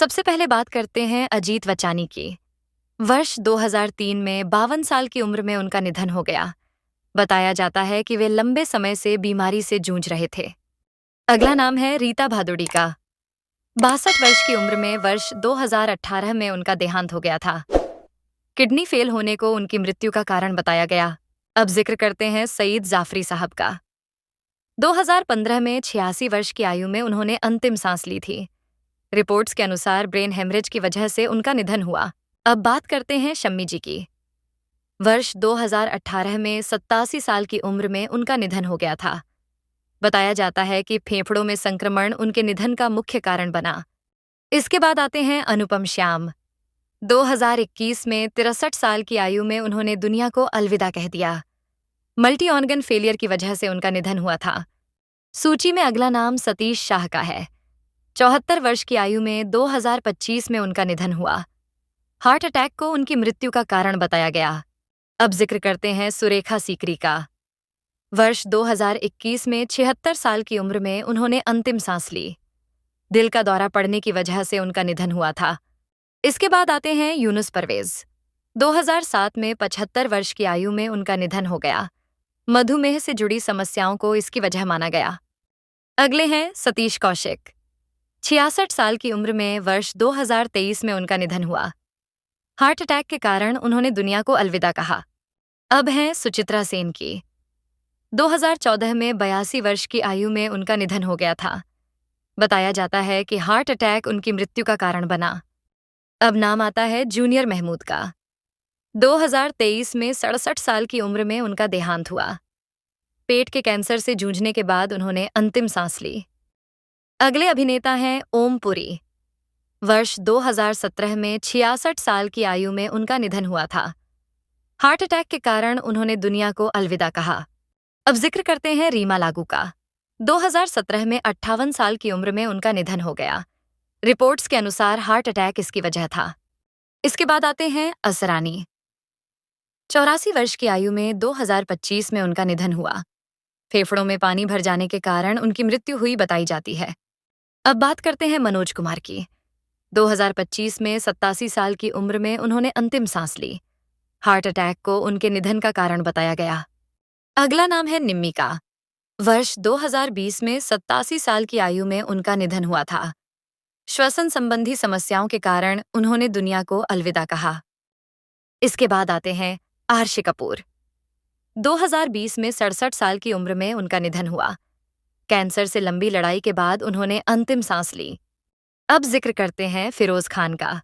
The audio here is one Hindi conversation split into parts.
सबसे पहले बात करते हैं अजीत वचानी की। वर्ष 2003 में 52 साल की उम्र में उनका निधन हो गया। बताया जाता है कि वे लंबे समय से बीमारी से जूझ रहे थे। अगला नाम है रीता भादुड़ी का। 62 वर्ष की उम्र में वर्ष 2018 में उनका देहांत हो गया था। किडनी फेल होने को उनकी मृत्यु का कारण बताया गया। अब जिक्र करते हैं सईद जाफरी साहब का। 2015 में 86 वर्ष की आयु में उन्होंने अंतिम सांस ली थी। रिपोर्ट्स के अनुसार ब्रेन हेमरेज की वजह से उनका निधन हुआ। अब बात करते हैं शम्मी जी की। वर्ष 2018 में 87 साल की उम्र में उनका निधन हो गया था। बताया जाता है कि फेफड़ों में संक्रमण उनके निधन का मुख्य कारण बना। इसके बाद आते हैं अनुपम श्याम। 2021 में 63 साल की आयु में उन्होंने दुनिया को अलविदा कह दिया। मल्टी ऑर्गन फेलियर की वजह से उनका निधन हुआ था। सूची में अगला नाम सतीश शाह का है। 74 वर्ष की आयु में 2025 में उनका निधन हुआ। हार्ट अटैक को उनकी मृत्यु का कारण बताया गया। अब जिक्र करते हैं सुरेखा सीकरी का। वर्ष 2021 में 76 साल की उम्र में उन्होंने अंतिम सांस ली। दिल का दौरा पड़ने की वजह से उनका निधन हुआ था। इसके बाद आते हैं यूनुस परवेज। 2007 में 75 वर्ष की आयु में उनका निधन हो गया। मधुमेह से जुड़ी समस्याओं को इसकी वजह माना गया। अगले हैं सतीश कौशिक। 66 साल की उम्र में वर्ष 2023 में उनका निधन हुआ। हार्ट अटैक के कारण उन्होंने दुनिया को अलविदा कहा। अब हैं सुचित्रा सेन की। 2014 में 82 वर्ष की आयु में उनका निधन हो गया था। बताया जाता है कि हार्ट अटैक उनकी मृत्यु का कारण बना। अब नाम आता है जूनियर महमूद का। 2023 में 67 साल की उम्र में उनका देहांत हुआ। पेट के कैंसर से जूझने के बाद उन्होंने अंतिम सांस ली। अगले अभिनेता हैं ओम पुरी। वर्ष 2017 में 66 साल की आयु में उनका निधन हुआ था। हार्ट अटैक के कारण उन्होंने दुनिया को अलविदा कहा। अब जिक्र करते हैं रीमा लागू का। 2017 में 58 साल की उम्र में उनका निधन हो गया। रिपोर्ट्स के अनुसार हार्ट अटैक इसकी वजह था। इसके बाद आते हैं असरानी। 84 वर्ष की आयु में 2025 में उनका निधन हुआ। फेफड़ों में पानी भर जाने के कारण उनकी मृत्यु हुई बताई जाती है। अब बात करते हैं मनोज कुमार की। 2025 में 87 साल की उम्र में उन्होंने अंतिम सांस ली। हार्ट अटैक को उनके निधन का कारण बताया गया। अगला नाम है निम्मी का। वर्ष 2020 में 87 साल की आयु में उनका निधन हुआ था। श्वसन संबंधी समस्याओं के कारण उन्होंने दुनिया को अलविदा कहा। इसके बाद आते हैं आर्शी कपूर। 2020 में 67 साल की उम्र में उनका निधन हुआ। कैंसर से लंबी लड़ाई के बाद उन्होंने अंतिम सांस ली। अब जिक्र करते हैं फिरोज खान का।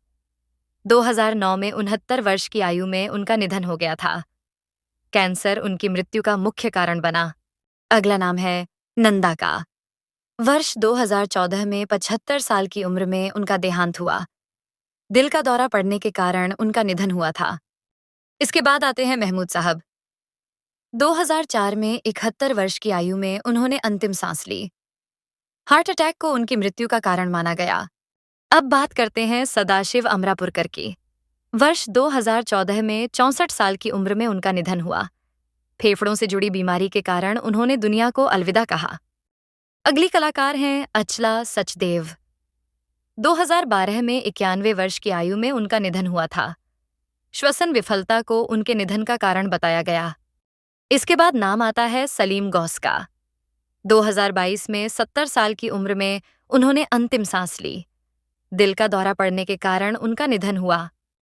2009 में 69 वर्ष की आयु में उनका निधन हो गया था। कैंसर उनकी मृत्यु का मुख्य कारण बना। अगला नाम है नंदा का। वर्ष 2014 में 75 साल की उम्र में उनका देहांत हुआ। दिल का दौरा पड़ने के कारण उनका निधन हुआ था। इसके बाद आते हैं महमूद साहब। 2004 में 71 वर्ष की आयु में उन्होंने अंतिम सांस ली। हार्ट अटैक को उनकी मृत्यु का कारण माना गया। अब बात करते हैं सदाशिव अमरापुरकर की। वर्ष 2014 में 64 साल की उम्र में उनका निधन हुआ। फेफड़ों से जुड़ी बीमारी के कारण उन्होंने दुनिया को अलविदा कहा। अगली कलाकार हैं अचला सचदेव। 2012 में 91 वर्ष की आयु में उनका निधन हुआ था। श्वसन विफलता को उनके निधन का कारण बताया गया। इसके बाद नाम आता है सलीम गौस का। 2022 में 70 साल की उम्र में उन्होंने अंतिम सांस ली। दिल का दौरा पड़ने के कारण उनका निधन हुआ।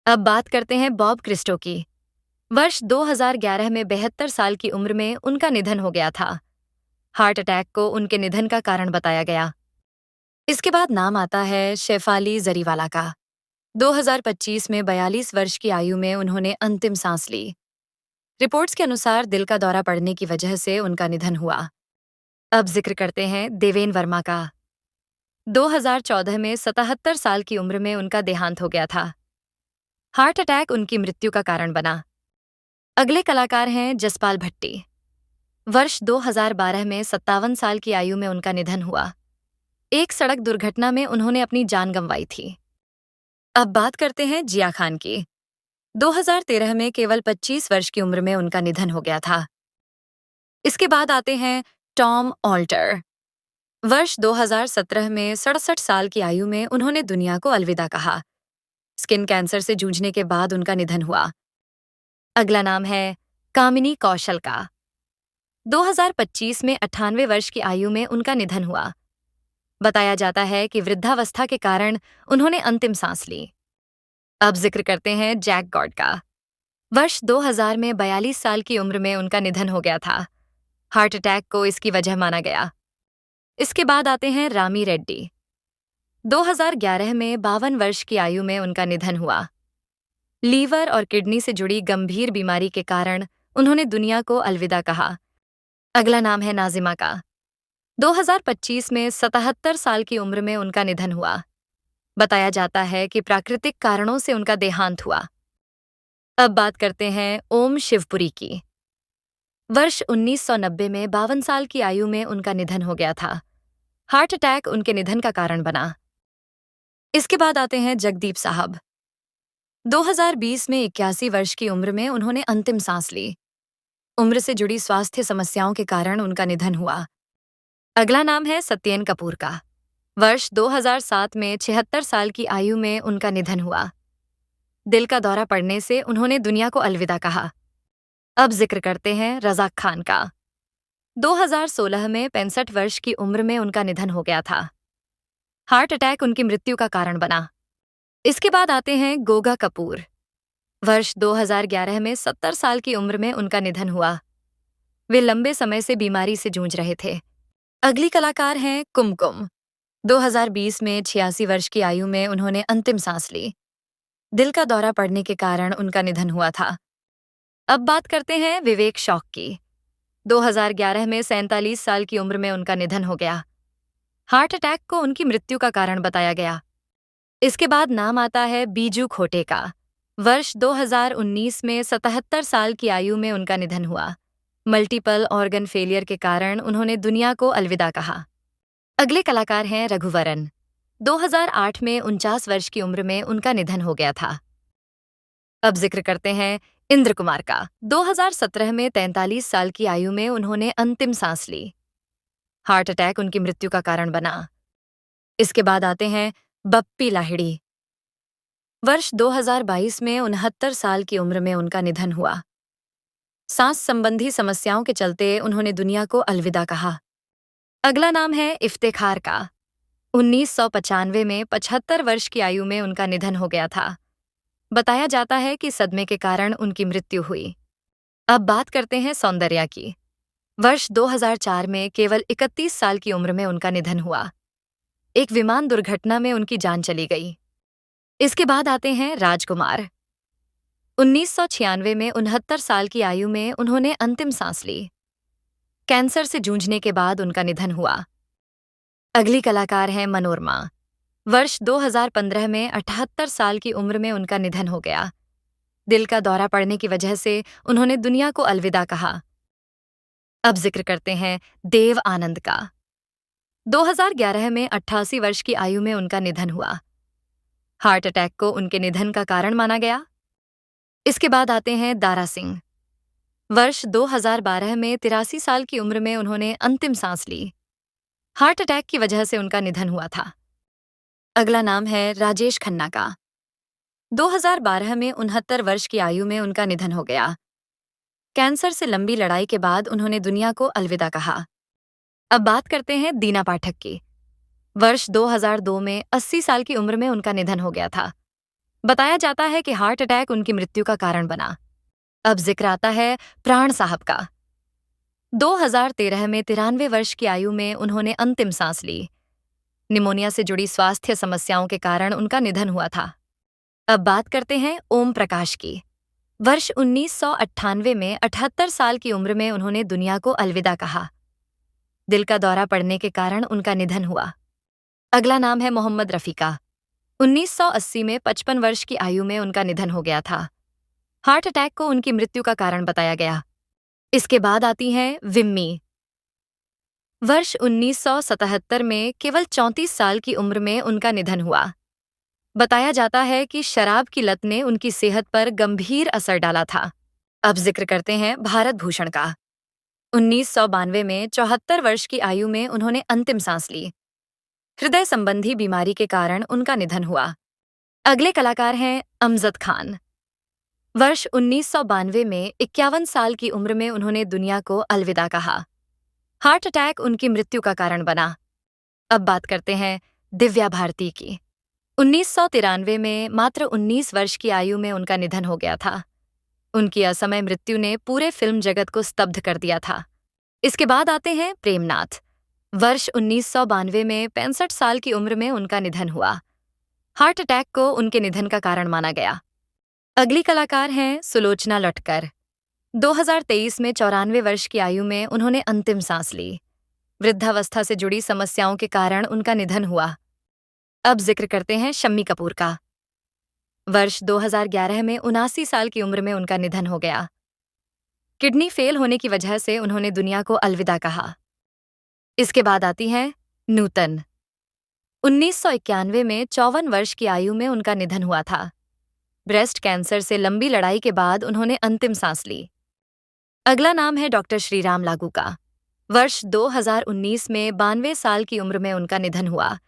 अब बात करते हैं बॉब क्रिस्टो की। वर्ष 2011 में 72 साल की उम्र में उनका निधन हो गया था। हार्ट अटैक को उनके निधन का कारण बताया गया। इसके बाद नाम आता है शेफाली जरीवाला का। 2025 में 42 वर्ष की आयु में उन्होंने अंतिम सांस ली। रिपोर्ट्स के अनुसार दिल का दौरा पड़ने की वजह से उनका निधन हुआ। अब जिक्र करते हैं देवेन वर्मा का। 2014 में 77 साल की उम्र में उनका देहांत हो गया था। हार्ट अटैक उनकी मृत्यु का कारण बना। अगले कलाकार हैं जसपाल भट्टी। वर्ष 2012 में 57 साल की आयु में उनका निधन हुआ। एक सड़क दुर्घटना में उन्होंने अपनी जान गंवाई थी। अब बात करते हैं जिया खान की। 2013 में केवल 25 वर्ष की उम्र में उनका निधन हो गया था। इसके बाद आते हैं टॉम ऑल्टर। वर्ष 2017 में 67 साल की आयु में उन्होंने दुनिया को अलविदा कहा। स्किन कैंसर से जूझने के बाद उनका निधन हुआ। अगला नाम है कामिनी कौशल का। 2025 में 98 वर्ष की आयु में उनका निधन हुआ। बताया जाता है कि वृद्धावस्था के कारण उन्होंने अंतिम सांस ली। अब जिक्र करते हैं जैक गॉड का। वर्ष 2000 में 42 साल की उम्र में उनका निधन हो गया था। हार्ट अटैक को इसकी वजह माना गया। इसके बाद आते हैं रामी रेड्डी। 2011 में 52 वर्ष की आयु में उनका निधन हुआ। लीवर और किडनी से जुड़ी गंभीर बीमारी के कारण उन्होंने दुनिया को अलविदा कहा। अगला नाम है नाजिमा का। 2025 में 77 साल की उम्र में उनका निधन हुआ। बताया जाता है कि प्राकृतिक कारणों से उनका देहांत हुआ। अब बात करते हैं ओम शिवपुरी की। वर्ष 1990 में 52 साल की आयु में उनका निधन हो गया था। हार्ट अटैक उनके निधन का कारण बना। इसके बाद आते हैं जगदीप साहब। 2020 में 81 वर्ष की उम्र में उन्होंने अंतिम सांस ली। उम्र से जुड़ी स्वास्थ्य समस्याओं के कारण उनका निधन हुआ। अगला नाम है सत्येन कपूर का। वर्ष 2007 में 76 साल की आयु में उनका निधन हुआ। दिल का दौरा पड़ने से उन्होंने दुनिया को अलविदा कहा। अब जिक्र करते हैं रज़ाक खान का। 2016 में 65 वर्ष की उम्र में उनका निधन हो गया था। हार्ट अटैक उनकी मृत्यु का कारण बना। इसके बाद आते हैं गोगा कपूर। वर्ष 2011 में 70 साल की उम्र में उनका निधन हुआ। वे लंबे समय से बीमारी से जूझ रहे थे। अगली कलाकार हैं कुमकुम। 2020 में 86 वर्ष की आयु में उन्होंने अंतिम सांस ली। दिल का दौरा पड़ने के कारण उनका निधन हुआ था। अब बात करते हैं विवेक शौक की। 2011 में 47 साल की उम्र में उनका निधन हो गया। हार्ट अटैक को उनकी मृत्यु का कारण बताया गया। इसके बाद नाम आता है बीजू खोटे का। वर्ष 2019 में 77 साल की आयु में उनका निधन हुआ। मल्टीपल ऑर्गन फेलियर के कारण उन्होंने दुनिया को अलविदा कहा। अगले कलाकार हैं रघुवरन। 2008 में 49 वर्ष की उम्र में उनका निधन हो गया था। अब जिक्र करते हैं इंद्र कुमार का। 2017 में 43 साल की आयु में उन्होंने अंतिम सांस ली। हार्ट अटैक उनकी मृत्यु का कारण बना। इसके बाद आते हैं बप्पी लाहिड़ी। वर्ष 2022 में 69 साल की उम्र में उनका निधन हुआ। सांस संबंधी समस्याओं के चलते उन्होंने दुनिया को अलविदा कहा। अगला नाम है इफ्तेखार का। 1995 में 75 वर्ष की आयु में उनका निधन हो गया था। बताया जाता है कि सदमे के कारण उनकी मृत्यु हुई। अब बात करते हैं सौंदर्या की। वर्ष 2004 में केवल 31 साल की उम्र में उनका निधन हुआ। एक विमान दुर्घटना में उनकी जान चली गई। इसके बाद आते हैं राजकुमार। 1996 में 69 साल की आयु में उन्होंने अंतिम सांस ली। कैंसर से जूझने के बाद उनका निधन हुआ। अगली कलाकार है मनोरमा। वर्ष 2015 में 78 साल की उम्र में उनका निधन हो गया। दिल का दौरा पड़ने की वजह से उन्होंने दुनिया को अलविदा कहा। अब जिक्र करते हैं देव आनंद का। 2011 में 88 वर्ष की आयु में उनका निधन हुआ। हार्ट अटैक को उनके निधन का कारण माना गया। इसके बाद आते हैं दारा सिंह। वर्ष 2012 में 83 साल की उम्र में उन्होंने अंतिम सांस ली। हार्ट अटैक की वजह से उनका निधन हुआ था। अगला नाम है राजेश खन्ना का। 2012 में 69 वर्ष की आयु में उनका निधन हो गया। कैंसर से लंबी लड़ाई के बाद उन्होंने दुनिया को अलविदा कहा। अब बात करते हैं दीना पाठक की। वर्ष 2002 में 80 साल की उम्र में उनका निधन हो गया था। बताया जाता है कि हार्ट अटैक उनकी मृत्यु का कारण बना। अब जिक्र आता है प्राण साहब का। 2013 में 93 वर्ष की आयु में उन्होंने अंतिम सांस ली। निमोनिया से जुड़ी स्वास्थ्य समस्याओं के कारण उनका निधन हुआ था। अब बात करते हैं ओम प्रकाश की। वर्ष 1998 में 78 साल की उम्र में उन्होंने दुनिया को अलविदा कहा। दिल का दौरा पड़ने के कारण उनका निधन हुआ। अगला नाम है मोहम्मद रफ़ी का। 1980 में 55 वर्ष की आयु में उनका निधन हो गया था। हार्ट अटैक को उनकी मृत्यु का कारण बताया गया। इसके बाद आती हैं विम्मी। वर्ष 1977 में केवल 34 साल की उम्र में उनका निधन हुआ। बताया जाता है कि शराब की लत ने उनकी सेहत पर गंभीर असर डाला था। अब जिक्र करते हैं भारत भूषण का। 1992 में 74 वर्ष की आयु में उन्होंने अंतिम सांस ली। हृदय संबंधी बीमारी के कारण उनका निधन हुआ। अगले कलाकार हैं अमजद खान। वर्ष 1992 में 51 साल की उम्र में उन्होंने दुनिया को अलविदा कहा। हार्ट अटैक उनकी मृत्यु का कारण बना। अब बात करते हैं दिव्या भारती की। 1993 में मात्र 19 वर्ष की आयु में उनका निधन हो गया था। उनकी असमय मृत्यु ने पूरे फिल्म जगत को स्तब्ध कर दिया था। इसके बाद आते हैं प्रेमनाथ। वर्ष 1992 में 65 साल की उम्र में उनका निधन हुआ। हार्ट अटैक को उनके निधन का कारण माना गया। अगली कलाकार हैं सुलोचना लटकर। 2023 में 94 वर्ष की आयु में उन्होंने अंतिम सांस ली। वृद्धावस्था से जुड़ी समस्याओं के कारण उनका निधन हुआ। अब जिक्र करते हैं शम्मी कपूर का। वर्ष 2011 में 79 साल की उम्र में उनका निधन हो गया। किडनी फेल होने की वजह से उन्होंने दुनिया को अलविदा कहा। इसके बाद आती हैं नूतन। 1991 में 54 वर्ष की आयु में उनका निधन हुआ था। ब्रेस्ट कैंसर से लंबी लड़ाई के बाद उन्होंने अंतिम सांस ली। अगला नाम है डॉक्टर श्रीराम लागू का। वर्ष 2019 में 92 साल की उम्र में उनका निधन हुआ।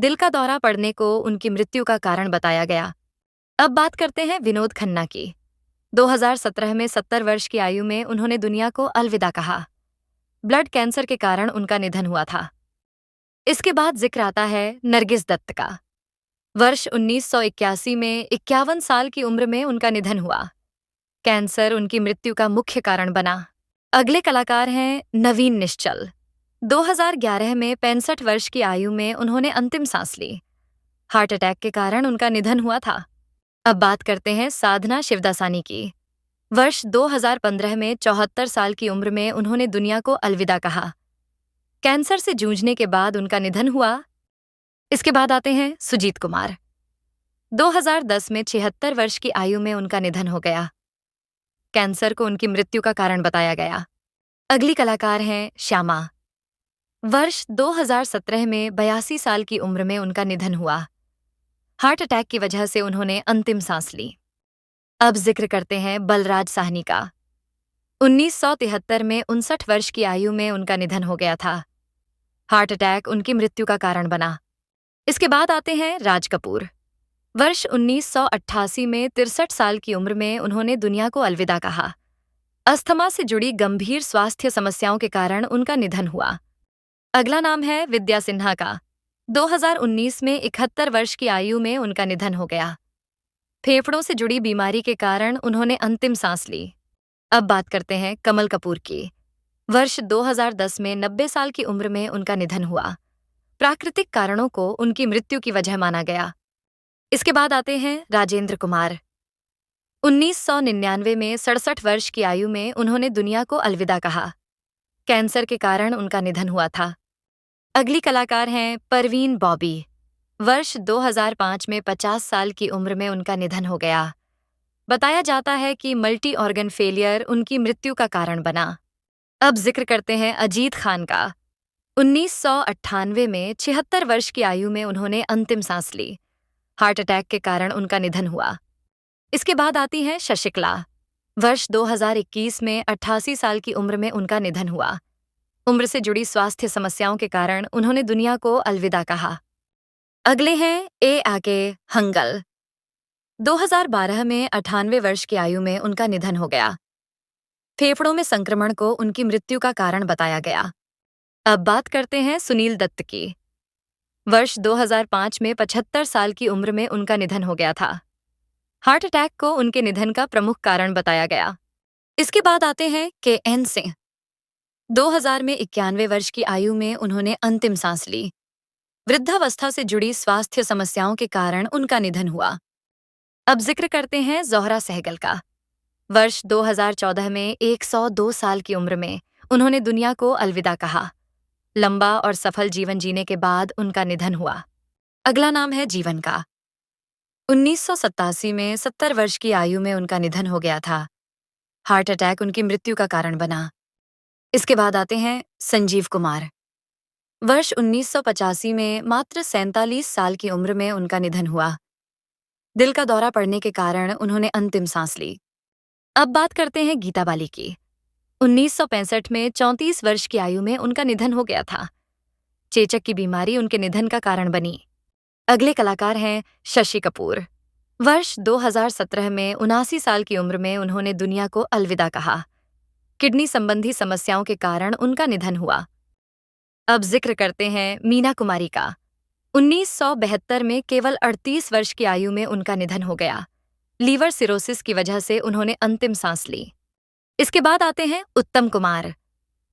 दिल का दौरा पड़ने को उनकी मृत्यु का कारण बताया गया। अब बात करते हैं विनोद खन्ना की। 2017 में 70 वर्ष की आयु में उन्होंने दुनिया को अलविदा कहा। ब्लड कैंसर के कारण उनका निधन हुआ था। इसके बाद जिक्र आता है नरगिस दत्त का। वर्ष 1981 में 51 साल की उम्र में उनका निधन हुआ। कैंसर उनकी मृत्यु का मुख्य कारण बना। अगले कलाकार हैं नवीन निश्चल। 2011 में 65 वर्ष की आयु में उन्होंने अंतिम सांस ली। हार्ट अटैक के कारण उनका निधन हुआ था। अब बात करते हैं साधना शिवदासानी की। वर्ष 2015 में 74 साल की उम्र में उन्होंने दुनिया को अलविदा कहा। कैंसर से जूझने के बाद उनका निधन हुआ। इसके बाद आते हैं सुजीत कुमार। 2010 में 76 वर्ष की आयु में उनका निधन हो गया। कैंसर को उनकी मृत्यु का कारण बताया गया। अगली कलाकार हैं श्यामा। वर्ष 2017 में 82 साल की उम्र में उनका निधन हुआ। हार्ट अटैक की वजह से उन्होंने अंतिम सांस ली। अब जिक्र करते हैं बलराज साहनी का। 1973 में 59 वर्ष की आयु में उनका निधन हो गया था। हार्ट अटैक उनकी मृत्यु का कारण बना। इसके बाद आते हैं राज कपूर। वर्ष 1988 में 63 साल की उम्र में उन्होंने दुनिया को अलविदा कहा। अस्थमा से जुड़ी गंभीर स्वास्थ्य समस्याओं के कारण उनका निधन हुआ। अगला नाम है विद्या सिन्हा का। 2019 में 71 वर्ष की आयु में उनका निधन हो गया। फेफड़ों से जुड़ी बीमारी के कारण उन्होंने अंतिम सांस ली। अब बात करते हैं कमल कपूर की। वर्ष 2010 में 90 साल की उम्र में उनका निधन हुआ। प्राकृतिक कारणों को उनकी मृत्यु की वजह माना गया। इसके बाद आते हैं राजेंद्र कुमार। 1999 में 67 वर्ष की आयु में उन्होंने दुनिया को अलविदा कहा। कैंसर के कारण उनका निधन हुआ था। अगली कलाकार हैं परवीन बॉबी। वर्ष 2005 में 50 साल की उम्र में उनका निधन हो गया। बताया जाता है कि मल्टी ऑर्गन फेलियर उनकी मृत्यु का कारण बना। अब जिक्र करते हैं अजीत खान का। 1998 में 76 वर्ष की आयु में उन्होंने अंतिम सांस ली। हार्ट अटैक के कारण उनका निधन हुआ। इसके बाद आती हैं शशिकला। वर्ष 2021 में 88 साल की उम्र में उनका निधन हुआ। उम्र से जुड़ी स्वास्थ्य समस्याओं के कारण उन्होंने दुनिया को अलविदा कहा। अगले हैं ए आके हंगल। 2012 में 98 वर्ष की आयु में उनका निधन हो गया। फेफड़ों में संक्रमण को उनकी मृत्यु का कारण बताया गया। अब बात करते हैं सुनील दत्त की। वर्ष 2005 में 75 साल की उम्र में उनका निधन हो गया था। हार्ट अटैक को उनके निधन का प्रमुख कारण बताया गया। इसके बाद आते हैं के.एन. सिंह। 2000 में 91 वर्ष की आयु में उन्होंने अंतिम सांस ली। वृद्धावस्था से जुड़ी स्वास्थ्य समस्याओं के कारण उनका निधन हुआ। अब जिक्र करते हैं ज़ोहरा सहगल का। वर्ष 2014 में 102 साल की उम्र में उन्होंने दुनिया को अलविदा कहा। लंबा और सफल जीवन जीने के बाद उनका निधन हुआ। अगला नाम है जीवन का। 1987 में 70 वर्ष की आयु में उनका निधन हो गया था। हार्ट अटैक उनकी मृत्यु का कारण बना। इसके बाद आते हैं संजीव कुमार। वर्ष 1985 में मात्र 47 साल की उम्र में उनका निधन हुआ। दिल का दौरा पड़ने के कारण उन्होंने अंतिम सांस ली। अब बात करते हैं गीता बाली की। 1965 में 34 वर्ष की आयु में उनका निधन हो गया था। चेचक की बीमारी उनके निधन का कारण बनी। अगले कलाकार हैं शशि कपूर। वर्ष 2017 में 79 साल की उम्र में उन्होंने दुनिया को अलविदा कहा। किडनी संबंधी समस्याओं के कारण उनका निधन हुआ। अब जिक्र करते हैं मीना कुमारी का। 1972 में केवल 38 वर्ष की आयु में उनका निधन हो गया। लीवर सिरोसिस की वजह से उन्होंने अंतिम सांस ली। इसके बाद आते हैं उत्तम कुमार।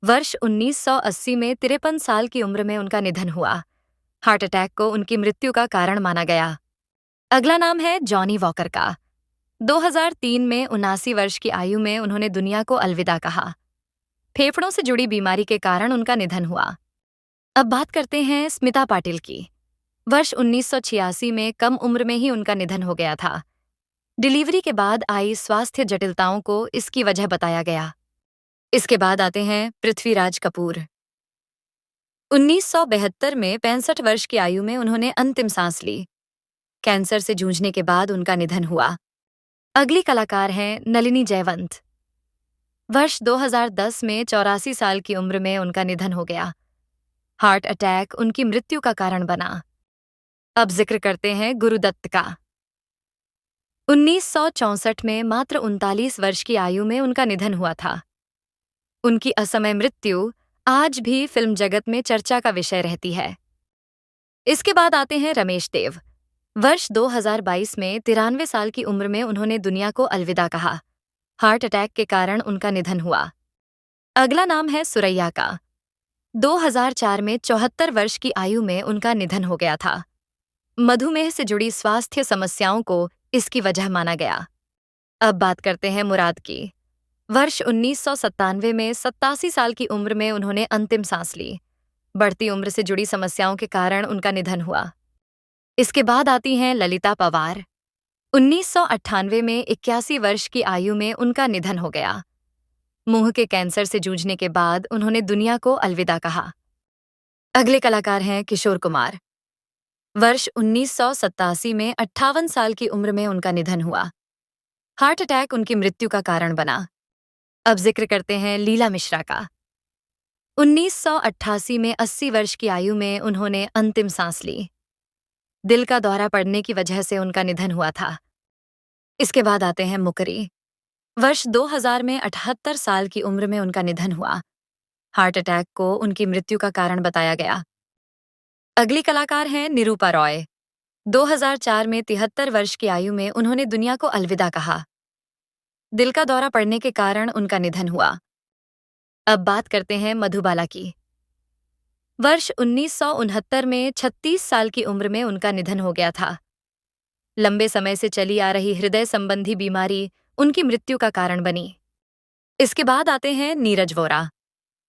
वर्ष 1980 में 53 साल की उम्र में उनका निधन हुआ। हार्ट अटैक को उनकी मृत्यु का कारण माना गया। अगला नाम है जॉनी वॉकर का। 2003 में 79 वर्ष की आयु में उन्होंने दुनिया को अलविदा कहा। फेफड़ों से जुड़ी बीमारी के कारण उनका निधन हुआ। अब बात करते हैं स्मिता पाटिल की। वर्ष 1986 में कम उम्र में ही उनका निधन हो गया था। डिलीवरी के बाद आई स्वास्थ्य जटिलताओं को इसकी वजह बताया गया। इसके बाद आते हैं पृथ्वीराज कपूर। 1972 में 65 वर्ष की आयु में उन्होंने अंतिम सांस ली। कैंसर से जूझने के बाद उनका निधन हुआ। अगली कलाकार हैं नलिनी जयवंत। वर्ष 2010 में 84 साल की उम्र में उनका निधन हो गया। हार्ट अटैक उनकी मृत्यु का कारण बना। अब जिक्र करते हैं गुरुदत्त का। 1964 में मात्र 39 वर्ष की आयु में उनका निधन हुआ था। उनकी असमय मृत्यु आज भी फिल्म जगत में चर्चा का विषय रहती है। इसके बाद आते हैं रमेश देव। वर्ष 2022 में 93 साल की उम्र में उन्होंने दुनिया को अलविदा कहा। हार्ट अटैक के कारण उनका निधन हुआ। अगला नाम है सुरैया का। 2004 में 74 वर्ष की आयु में उनका निधन हो गया था। मधुमेह से जुड़ी स्वास्थ्य समस्याओं को इसकी वजह माना गया। अब बात करते हैं मुराद की। वर्ष 1997 में 87 साल की उम्र में उन्होंने अंतिम सांस ली। बढ़ती उम्र से जुड़ी समस्याओं के कारण उनका निधन हुआ। इसके बाद आती हैं ललिता पवार। 1998 में 81 वर्ष की आयु में उनका निधन हो गया। मुंह के कैंसर से जूझने के बाद उन्होंने दुनिया को अलविदा कहा। अगले कलाकार हैं किशोर कुमार। वर्ष 1987 में 58 साल की उम्र में उनका निधन हुआ। हार्ट अटैक उनकी मृत्यु का कारण बना। अब जिक्र करते हैं लीला मिश्रा का। 1988 में 80 वर्ष की आयु में उन्होंने अंतिम सांस ली। दिल का दौरा पड़ने की वजह से उनका निधन हुआ था। इसके बाद आते हैं मुकरी। वर्ष 2000 में 78 साल की उम्र में उनका निधन हुआ। हार्ट अटैक को उनकी मृत्यु का कारण बताया गया। अगली कलाकार हैं निरूपा रॉय। 2004 में 73 वर्ष की आयु में उन्होंने दुनिया को अलविदा कहा। दिल का दौरा पड़ने के कारण उनका निधन हुआ। अब बात करते हैं मधुबाला की। वर्ष 1969 में 36 साल की उम्र में उनका निधन हो गया था। लंबे समय से चली आ रही हृदय संबंधी बीमारी उनकी मृत्यु का कारण बनी। इसके बाद आते हैं नीरज वोरा।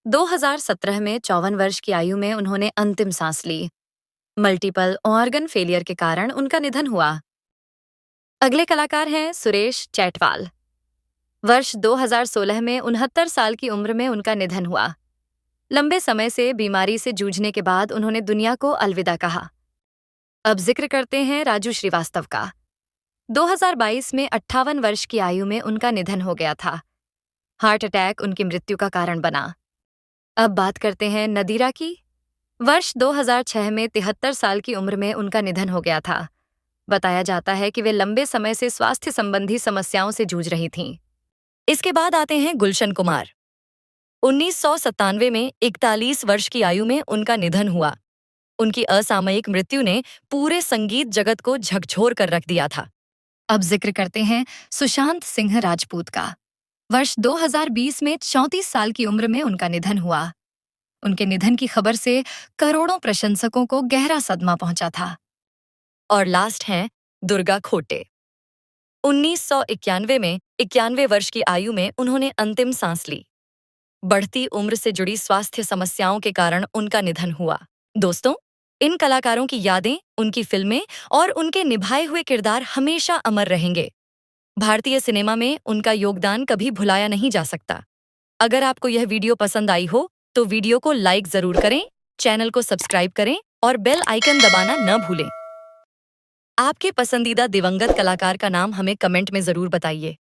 2017 में 54 वर्ष की आयु में उन्होंने अंतिम सांस ली। मल्टीपल ऑर्गन फेलियर के कारण उनका निधन हुआ। अगले कलाकार हैं सुरेश चैटवाल। वर्ष 2016 में 69 साल की उम्र में उनका निधन हुआ। लंबे समय से बीमारी से जूझने के बाद उन्होंने दुनिया को अलविदा कहा। अब जिक्र करते हैं राजू श्रीवास्तव का। 2022 में 58 वर्ष की आयु में उनका निधन हो गया था। हार्ट अटैक उनकी मृत्यु का कारण बना। अब बात करते हैं नदीरा की। वर्ष 2006 में 73 साल की उम्र में उनका निधन हो गया था। बताया जाता है कि वे लंबे समय से स्वास्थ्य संबंधी समस्याओं से जूझ रही थीं। इसके बाद आते हैं गुलशन कुमार। 1997 में 41 वर्ष की आयु में उनका निधन हुआ। उनकी असामयिक मृत्यु ने पूरे संगीत जगत को झकझोर कर रख दिया था। अब जिक्र करते हैं सुशांत सिंह राजपूत का। वर्ष 2020 में 34 साल की उम्र में उनका निधन हुआ। उनके निधन की खबर से करोड़ों प्रशंसकों को गहरा सदमा पहुंचा था। और लास्ट हैं दुर्गा खोटे। 1991 में 91 वर्ष की आयु में उन्होंने अंतिम सांस ली। बढ़ती उम्र से जुड़ी स्वास्थ्य समस्याओं के कारण उनका निधन हुआ। दोस्तों, इन कलाकारों की यादें, उनकी फिल्में और उनके निभाए हुए किरदार हमेशा अमर रहेंगे। भारतीय सिनेमा में उनका योगदान कभी भुलाया नहीं जा सकता। अगर आपको यह वीडियो पसंद आई हो तो वीडियो को लाइक जरूर करें, चैनल को सब्सक्राइब करें और बेल आइकन दबाना न भूलें। आपके पसंदीदा दिवंगत कलाकार का नाम हमें कमेंट में जरूर बताइए।